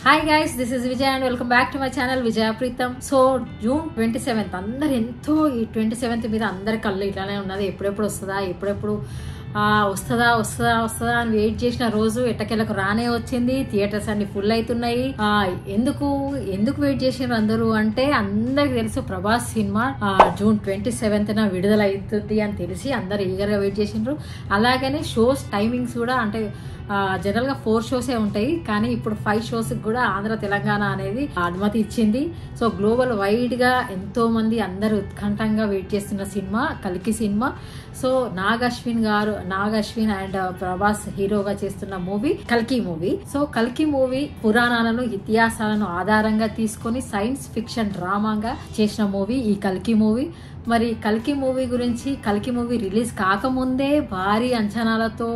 Hi guys, this is Vijay and welcome back to my channel Vijaya Preetham. So June 27 అందరు ఎంతో ఈ 27 మీద అందరి కళ్ళు ఇట్లానే ఉన్నది. ఎప్పుడెప్పుడు వస్తుందా వస్తుందా అని వెయిట్ చేసిన రోజు ఎట్టకెళ్ళకు రానే వచ్చింది. థియేటర్స్ అన్ని ఫుల్ అవుతున్నాయి. ఎందుకు వెయిట్ చేసినారు అందరూ అంటే అందరికి తెలుసు ప్రభాస్ సినిమా జూన్ 27న విడుదల అవుతుంది అని తెలిసి అందరు ఈగర్ గా వెయిట్ చేసిండ్రు. అలాగనే షోస్ టైమింగ్స్ కూడా అంటే జనరల్ గా 4 షోసే ఉంటాయి, కానీ ఇప్పుడు 5 షోస్ కూడా ఆంధ్ర తెలంగాణ అనేది అనుమతి ఇచ్చింది. సో గ్లోబల్ వైడ్ గా ఎంతో మంది అందరు ఉత్కంఠంగా వెయిట్ చేస్తున్న సినిమా కల్కి cinema. So Nag Ashwin and Prabhas హీరోగా చేస్తున్న మూవీ కల్కి మూవీ. సో కల్కి మూవీ పురాణాలను ఇతిహాసాలను ఆధారంగా తీసుకొని సైన్స్ ఫిక్షన్ డ్రామాగా చేసిన మూవీ ఈ కల్కి మూవీ. మరి కల్కి మూవీ గురించి, కల్కి మూవీ రిలీజ్ కాకముందే భారీ అంచనాలతో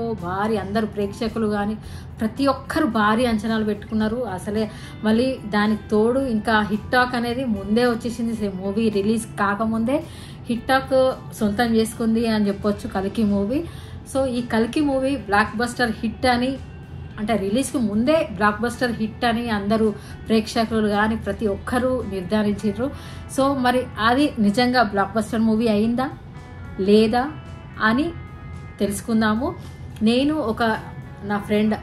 అందరు ప్రేక్షకులు కానీ ప్రతి ఒక్కరు భారీ అంచనాలు పెట్టుకున్నారు. అసలే మళ్ళీ దానికి తోడు ఇంకా హిట్ టాక్ అనేది ముందే వచ్చేసింది. మూవీ రిలీజ్ కాకముందే హిట్ టాక్ సొంతం చేసుకుంది అని చెప్పొచ్చు కల్కి మూవీ. సో ఈ కల్కి మూవీ బ్లాక్ బస్టర్ హిట్ అని, అంటే రిలీజ్కి ముందే బ్లాక్ బస్టర్ హిట్ అని అందరూ ప్రేక్షకులు కానీ ప్రతి ఒక్కరూ నిర్ధారించారు. సో మరి అది నిజంగా బ్లాక్ బస్టర్ మూవీ అయిందా లేదా అని తెలుసుకుందాము. నేను నా ఫ్రెండ్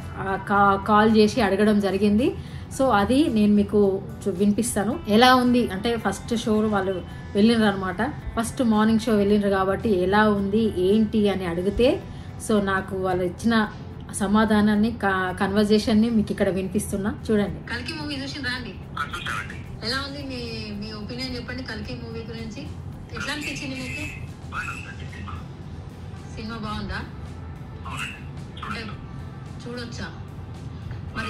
కాల్ చేసి అడగడం జరిగింది. సో అది నేను మీకు వినిపిస్తాను. ఎలా ఉంది అంటే ఫస్ట్ షో వాళ్ళు వెళ్ళినారు అనమాట. ఫస్ట్ మార్నింగ్ షో వెళ్ళినారు కాబట్టి ఎలా ఉంది ఏంటి అని అడిగితే సో నాకు వాళ్ళు ఇచ్చిన సమాధానాన్ని కన్వర్జేషన్ ని మీకు ఇక్కడ వినిపిస్తున్నా. చూడండి. కల్కి మూవీ చూసిండ్రా అండి? ఎలా ఉంది మీ ఒపీనియన్ చెప్పండి కల్కి మూవీ గురించి. ఎట్లా అనిపించింది మీకు? సినిమా బాగుందా? అంటే చూడొచ్చా? మరి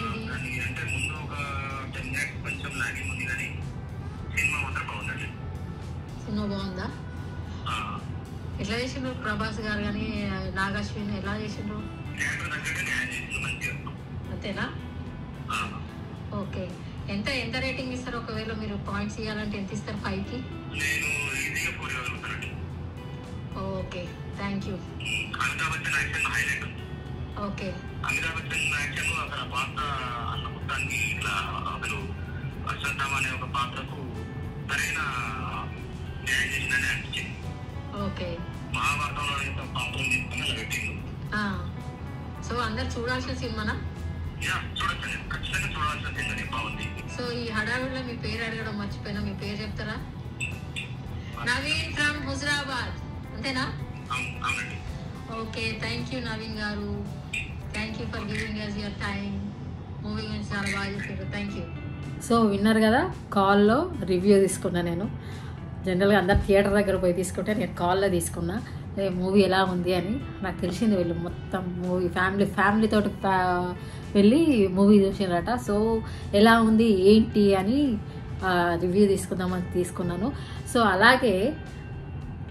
సినిమా బాగుందా? ఎట్లా చేసిండ్రు ప్రభాస్ గారు కానీ నాగ్ అశ్విన్ ఎలా చేసిండ్రు? అంతేనా? ఓకే. ఎంత రేటింగ్ ఇస్తారు? ఒకవేళ మీరు పాయింట్స్ ఇవ్వాలంటే ఎంత ఇస్తారు 5కి? Okay, thank you. Okay. Okay. So అందరు చూడాల్సిన సినిమానా? సో ఈ హడావిడిలో మీ పేరు అడగడం మర్చిపోయినా, మీ పేరు చెప్తారా? నవీన్ ఫ్రమ్ హుజరాబాద్, అంతేనా? ఓకే, థ్యాంక్ యూ నవీన్ గారు. Thank you for giving us your time. Movie గురించి చాలా బాగా చెప్పారు. Thank you. సో విన్నారు కదా, కాల్లో రివ్యూ తీసుకున్నా నేను. జనరల్గా అందరు థియేటర్ దగ్గర పోయి తీసుకుంటే నేను కాల్లో తీసుకున్నా మూవీ ఎలా ఉంది అని. నాకు తెలిసింది వీళ్ళు మొత్తం మూవీ ఫ్యామిలీతో వెళ్ళి మూవీ చూసినారట. సో ఎలా ఉంది ఏంటి అని రివ్యూ తీసుకుందామని తీసుకున్నాను. సో అలాగే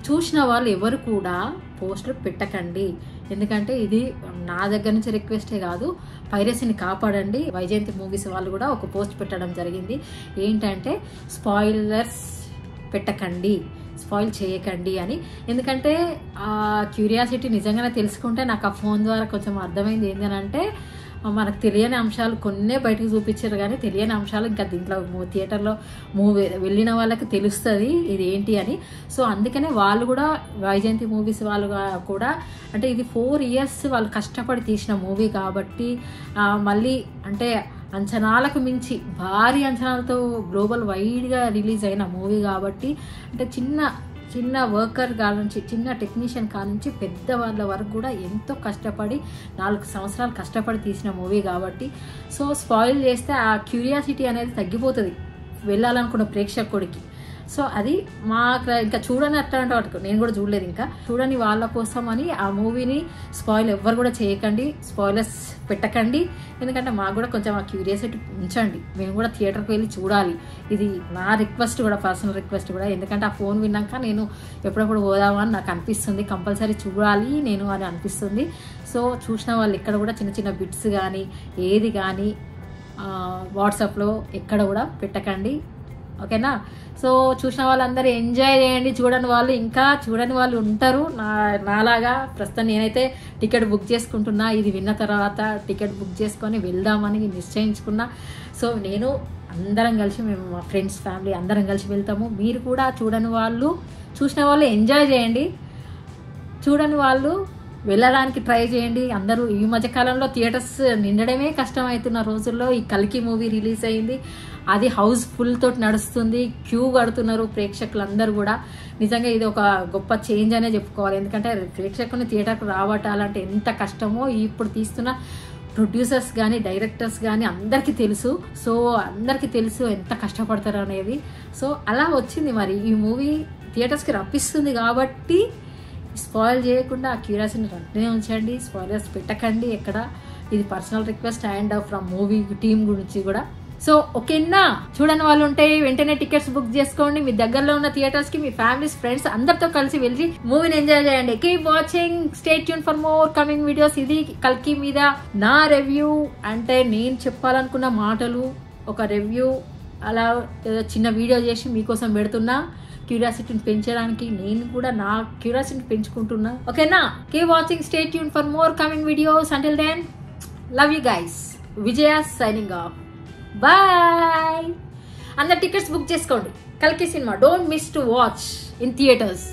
చూసిన వాళ్ళు ఎవరు కూడా పోస్టులు పెట్టకండి, ఎందుకంటే ఇది నా దగ్గర నుంచి రిక్వెస్టే కాదు, పైరసీని కాపాడండి. వైజయంతి మూవీస్ వాళ్ళు కూడా ఒక పోస్ట్ పెట్టడం జరిగింది. ఏంటంటే స్పాయిలర్స్ పెట్టకండి, స్పాయిల్ చేయకండి అని. ఎందుకంటే ఆ క్యూరియాసిటీ నిజంగానే తెలుసుకుంటే నాకు ఆ ఫోన్ ద్వారా కొంచెం అర్థమైంది. ఏంటంటే మనకు తెలియని అంశాలు కొన్నే బయటకు చూపించారు, కానీ తెలియని అంశాలు ఇంకా దీంట్లో థియేటర్లో మూవీ వెళ్ళిన వాళ్ళకి తెలుస్తుంది ఇది ఏంటి అని. సో అందుకనే వాళ్ళు కూడా వైజయంతి మూవీస్ వాళ్ళు కూడా అంటే ఇది 4 years వాళ్ళు కష్టపడి తీసిన మూవీ కాబట్టి మళ్ళీ అంటే అంచనాలకు మించి భారీ అంచనాలతో గ్లోబల్ వైడ్గా రిలీజ్ అయిన మూవీ కాబట్టి అంటే చిన్న వర్కర్ కానుంచి చిన్న టెక్నీషియన్ కానుంచి పెద్ద వాళ్ళ వరకు కూడా ఎంతో కష్టపడి 4 సంవత్సరాలు కష్టపడి తీసిన మూవీ కాబట్టి సో స్పాయిల్ చేస్తే ఆ క్యూరియాసిటీ అనేది తగ్గిపోతుంది వెళ్ళాలనుకున్న ప్రేక్షకుడికి. సో అది ఇంకా చూడని అట్లాంటి వాటికి నేను కూడా చూడలేదు, ఇంకా చూడని వాళ్ళ కోసం అని ఆ మూవీని స్పాయిల్ ఎవ్వరు కూడా చేయకండి, స్పాయిలర్స్ పెట్టకండి. ఎందుకంటే మాకు కూడా కొంచెం ఆ క్యూరియాసిటీ ఉంచండి, మేము కూడా థియేటర్కి వెళ్ళి చూడాలి. ఇది నా రిక్వెస్ట్ కూడా, పర్సనల్ రిక్వెస్ట్ కూడా. ఎందుకంటే ఆ ఫోన్ విన్నాక నేను ఎప్పుడప్పుడు పోదామని నాకు అనిపిస్తుంది, కంపల్సరీ చూడాలి నేను అని అనిపిస్తుంది. సో చూసిన వాళ్ళు ఎక్కడ కూడా చిన్న బిట్స్ కానీ ఏది కానీ వాట్సాప్లో ఎక్కడ కూడా పెట్టకండి. ఓకేనా. సో చూసిన వాళ్ళందరూ ఎంజాయ్ చేయండి. చూడని వాళ్ళు ఇంకా చూడని వాళ్ళు ఉంటారు నాలాగా. ప్రస్తుతం నేనైతే టికెట్ బుక్ చేసుకుంటున్నా. ఇది విన్న తర్వాత టికెట్ బుక్ చేసుకొని వెళ్దామని నిశ్చయించుకున్నా. సో నేను అందరం కలిసి, మేము మా ఫ్రెండ్స్ ఫ్యామిలీ అందరం కలిసి వెళ్తాము. మీరు కూడా చూడని వాళ్ళు, చూసిన వాళ్ళు ఎంజాయ్ చేయండి, చూడని వాళ్ళు వెళ్ళడానికి ట్రై చేయండి. అందరూ ఈ మధ్యకాలంలో థియేటర్స్ నిండడమే కష్టమవుతున్న రోజుల్లో ఈ కల్కి మూవీ రిలీజ్ అయింది. అది హౌస్ఫుల్ తోటి నడుస్తుంది. క్యూ కడుతున్నారు ప్రేక్షకులందరూ కూడా. నిజంగా ఇది ఒక గొప్ప చేంజ్ అనే చెప్పుకోవాలి. ఎందుకంటే ప్రేక్షకుని థియేటర్కు రావటాలంటే ఎంత కష్టమో ఇప్పుడు తీస్తున్న ప్రొడ్యూసర్స్ కానీ డైరెక్టర్స్ కానీ అందరికీ తెలుసు. సో అందరికీ తెలుసు ఎంత కష్టపడతారు అనేది. సో అలా వచ్చింది. మరి ఈ మూవీ థియేటర్స్కి రప్పిస్తుంది కాబట్టి స్పాయిల్ చేయకుండా ఆ క్యూరియాసిటీని రన్నే ఉంచండి. స్పాయిలర్స్ పెట్టకండి ఎక్కడ. ఇది personal request and from movie team గురించి కూడా. సో ఓకేనా, చూడని వాళ్ళు ఉంటే వెంటనే టికెట్స్ బుక్ చేసుకోండి. మీ దగ్గరలో ఉన్న థియేటర్స్ కి మీ ఫ్యామిలీస్ ఫ్రెండ్స్ అందరితో కలిసి వెళ్ళి మూవీని ఎంజాయ్ చేయండి. Keep watching, stay tune for more coming videos. ఇది కల్కి మీద నా రివ్యూ. అంటే నేను చెప్పాలనుకున్న మాటలు, ఒక రివ్యూ, అలా చిన్న వీడియో చేసి మీకోసం పెడుతున్నా. క్యూరియాసిటీని పెంచడానికి నేను కూడా నా క్యూరియాసిటీని పెంచుకుంటున్నా. ఓకేనా, keep watching, stay tune for more coming videos. Until then, love you guys. Vijaya signing off. Bye. అందరు టికెట్స్ బుక్ చేసుకోండి. కల్కి cinema don't miss to watch in theatres.